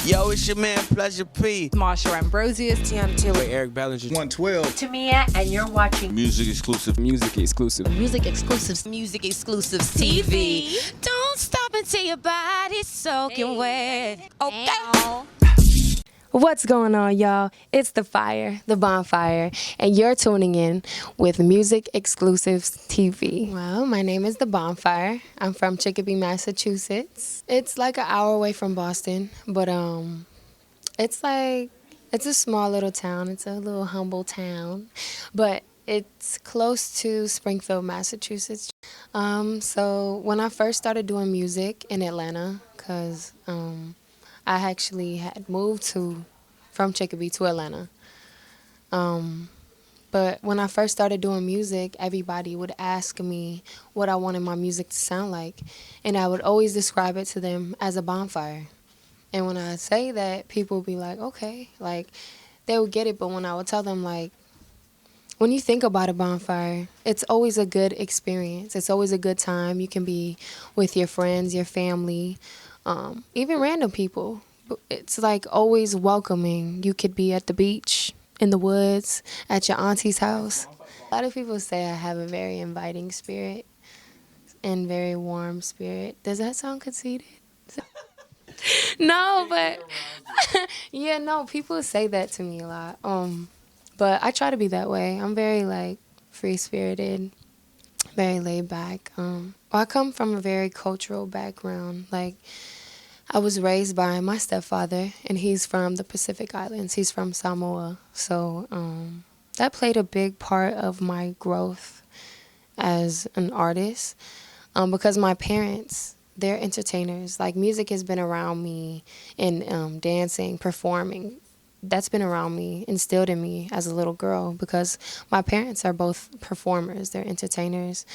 Yo, it's your man, Pleasure P. Marsha Ambrosius. Tiana Taylor. Eric Ballinger. 112. Tamia, and you're watching MusicXclusives. MusicXclusives. MusicXclusives. MusicXclusives TV. Don't stop until your body's soaking wet. Okay. What's going on, y'all? It's the fire, the bonfire, and you're tuning in with MusicXclusives TV. Well, my name is the Bonfire. I'm from Chicopee, Massachusetts. It's like an hour away from Boston, but it's a small little town. It's a little humble town, but it's close to Springfield, Massachusetts. So when I first started doing music in Atlanta, because I actually had moved from Chicopee to Atlanta. But when I first started doing music, everybody would ask me what I wanted my music to sound like. And I would always describe it to them as a bonfire. And when I say that, people would be like, okay. Like, they would get it. But when I would tell them, like, when you think about a bonfire, it's always a good experience. It's always a good time. You can be with your friends, your family, even random people. It's like always welcoming. You could be at the beach, in the woods, at your auntie's house. A lot of people say I have a very inviting spirit and very warm spirit. Does that sound conceited? No, but yeah, no, people say that to me a lot. But I try to be that way. I'm very like free-spirited, very laid back. I come from a very cultural background. Like, I was raised by my stepfather, and he's from the Pacific Islands. He's from Samoa. So that played a big part of my growth as an artist because my parents, they're entertainers. Like, music has been around me in dancing, performing. That's been around me, instilled in me as a little girl because my parents are both performers. They're entertainers.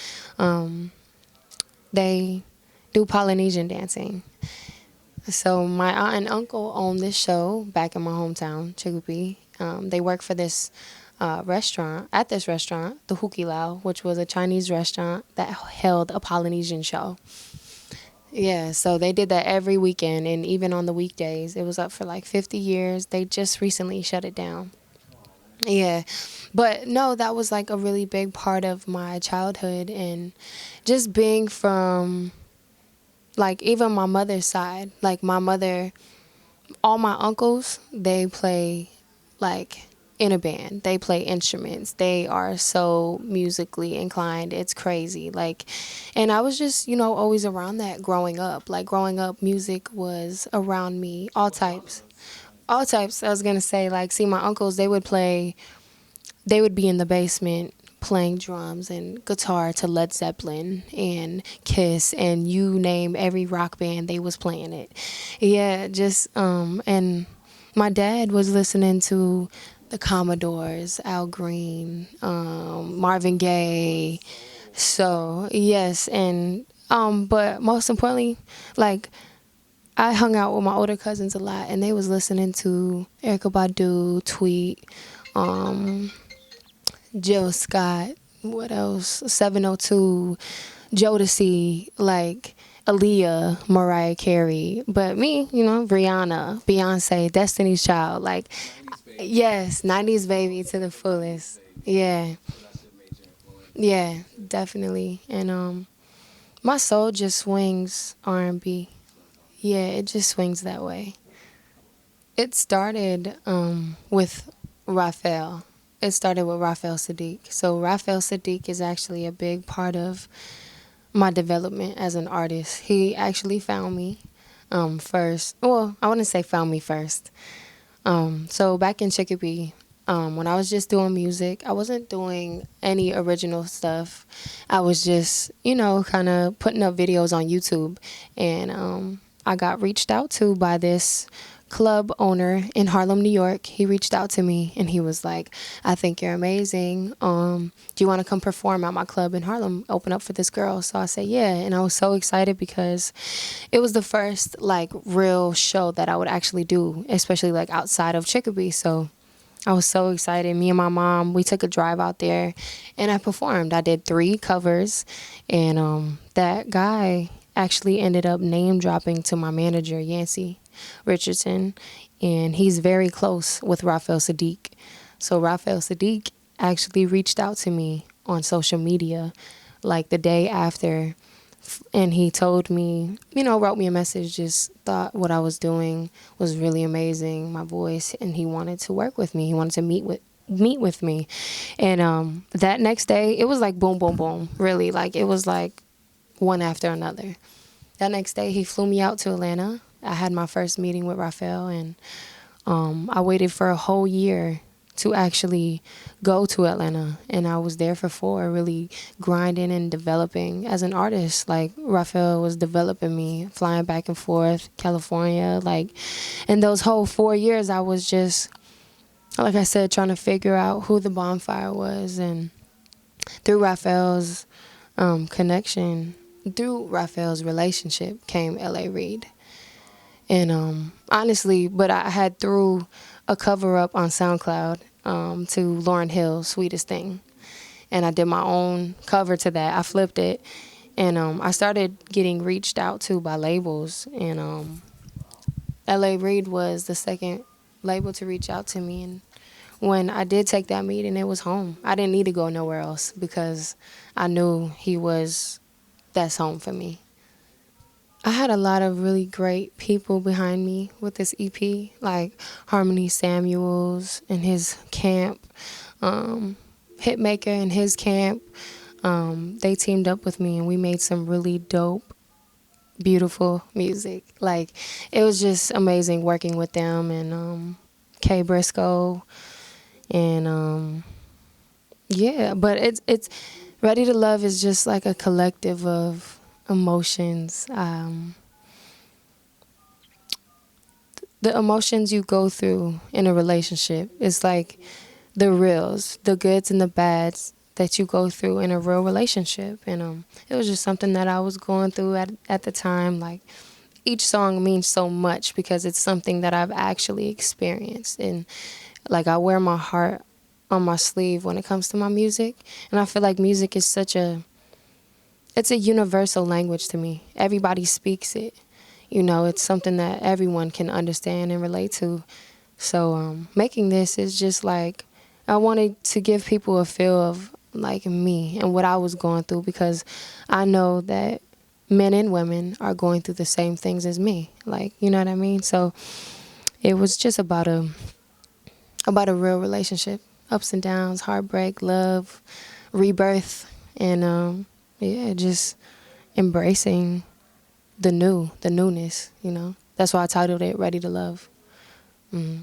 They do Polynesian dancing. So my aunt and uncle own this show back in my hometown, Chicopee. They work for this restaurant, the Hukilau, which was a Chinese restaurant that held a Polynesian show. Yeah, so they did that every weekend, and even on the weekdays. It was up for like 50 years. They just recently shut it down. Yeah, but no, that was like a really big part of my childhood, and just being from, like, even my mother's side. Like, my mother, all my uncles, they play, like, in a band. They play instruments. They are so musically inclined. It's crazy. Like, and I was just, always around that growing up. Like, growing up, music was around me, all types. All types, I was going to say. Like, see, my uncles, they would be in the basement playing drums and guitar to Led Zeppelin and Kiss, and you name every rock band, they was playing it. Yeah, just, and my dad was listening to the Commodores, Al Green, Marvin Gaye. So, yes, and, but most importantly, like, I hung out with my older cousins a lot, and they was listening to Erykah Badu, Tweet, Jill Scott, what else? 702, Jodeci, like Aaliyah, Mariah Carey. But me, Rihanna, Beyonce, Destiny's Child. Like, yes, 90s baby to the fullest. Yeah. Yeah, definitely. And my soul just swings R&B. Yeah, it just swings that way. It started with Raphael. It started with Raphael Saadiq. So Raphael Saadiq is actually a big part of my development as an artist. He actually found me first. Well, I wouldn't say found me first. So back in Chicopee, when I was just doing music, I wasn't doing any original stuff. I was just, kind of putting up videos on YouTube. And I got reached out to by this club owner in Harlem, New York. He reached out to me and he was like, I think you're amazing. Do you want to come perform at my club in Harlem, open up for this girl? So I said, yeah. And I was so excited because it was the first like real show that I would actually do, especially like outside of Chicopee. So I was so excited. Me and my mom, we took a drive out there and I performed. I did 3 covers, and that guy, actually ended up name dropping to my manager, Yancey Richardson, and he's very close with Raphael Saadiq. So Raphael Saadiq actually reached out to me on social media like the day after, and he told me, wrote me a message, just thought what I was doing was really amazing, my voice, and he wanted to work with me. He wanted to meet with me. And that next day, it was like boom, boom, boom, really. Like, it was like one after another. That next day, he flew me out to Atlanta. I had my first meeting with Raphael, and I waited for a whole year to actually go to Atlanta, and I was there for 4, really grinding and developing as an artist. Like, Raphael was developing me, flying back and forth, California, like, in those whole 4 years, I was just, like I said, trying to figure out who the Bonfire was, and through Raphael's connection, through Raphael's relationship came L.A. Reid. And honestly, but I had threw a cover up on SoundCloud to Lauryn Hill's Sweetest Thing. And I did my own cover to that. I flipped it. And I started getting reached out to by labels. And L.A. Reid was the second label to reach out to me. And when I did take that meeting, it was home. I didn't need to go nowhere else because I knew that's home for me. I had a lot of really great people behind me with this EP, like Harmony Samuels and his camp, Hitmaker and his camp. They teamed up with me and we made some really dope, beautiful music. Like, it was just amazing working with them and Kay Briscoe. And yeah, but it's Ready to Love is just like a collective of emotions. The emotions you go through in a relationship is like the reals, the goods and the bads that you go through in a real relationship. And it was just something that I was going through at the time. Like, each song means so much because it's something that I've actually experienced. And like, I wear my heart on my sleeve when it comes to my music. And I feel like music is it's a universal language to me. Everybody speaks it. It's something that everyone can understand and relate to. So making this is just like, I wanted to give people a feel of like me and what I was going through, because I know that men and women are going through the same things as me. Like, you know what I mean? So it was just about a real relationship, ups and downs, heartbreak, love, rebirth, and just embracing the newness, That's why I titled it Ready to Love. Mm-hmm.